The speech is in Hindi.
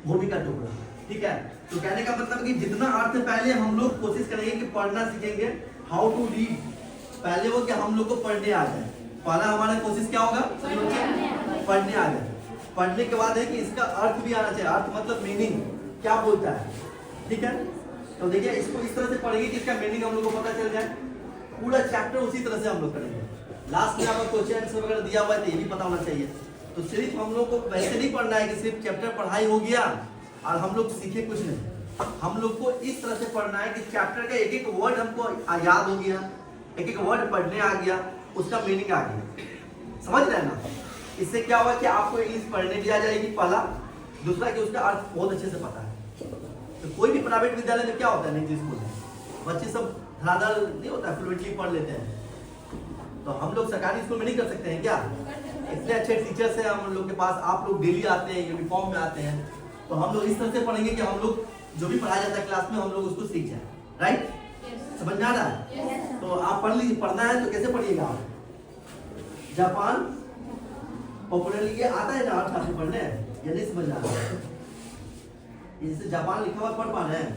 भूमि का टुकड़ा। ठीक है, तो कहने का मतलब कि जितना अर्थ पहले हम लोग कोशिश करेंगे कि पढ़ना सीखेंगे, हाउ टू रीड, पहले वो कि हम लोग को पढ़ने आ जाए। पहला हमारा कोशिश क्या होगा, पढ़ने आ जाए। पढ़ने के बाद है कि इसका अर्थ भी आना चाहिए, अर्थ मतलब मीनिंग क्या बोलता है। ठीक है, तो देखिए इसको इस तरह से पढ़ेंगे कि इसका मीनिंग हम लोग को पता चल जाए। पूरा चैप्टर उसी तरह से हम लोग करेंगे। लास्ट में आपका क्वेश्चन आंसर वगैरह दिया हुआ है तो ये भी पता होना चाहिए। तो सिर्फ हम लोग को वैसे नहीं पढ़ना है कि सिर्फ चैप्टर पढ़ाई हो गया और हम लोग सीखे कुछ नहीं। हम लोग को इस तरह से पढ़ना है कि चैप्टर का एक एक वर्ड हमको याद हो गया, एक एक वर्ड पढ़ने आ गया, उसका मीनिंग आ गया। समझ रहे हैं ना? इससे क्या हुआ कि आपको इंग्लिश पढ़ने भी आ जाएगी पहला, दूसरा कि उसका अर्थ बहुत अच्छे से पता है। तो कोई भी प्राइवेट विद्यालय में क्या होता है, निजी स्कूल में बच्चे सब धड़ाधड़ नहीं होता है, फ्लुएंटली पढ़ लेते हैं। तो हम लोग सरकारी स्कूल में नहीं कर सकते हैं क्या? इतने अच्छे टीचर्स हैं हम लोग के पास, आप लोग डेली आते हैं, यूनिफॉर्म में आते हैं। तो हम लोग इस तरह से पढ़ेंगे कि हम लोग जो भी पढ़ाया जाता है क्लास में हम लोग उसको सीख जाए। राइट? समझ में आ रहा है? तो आप पढ़ लीजिए। पढ़ना है तो कैसे पढ़िएगा आप? जापान पॉपुलरली, ये आता है ना अर्थ आपको पढ़ने, या नहीं समझ आ रहा है? जैसे जापान लिखा हुआ पढ़ पा रहे हैं,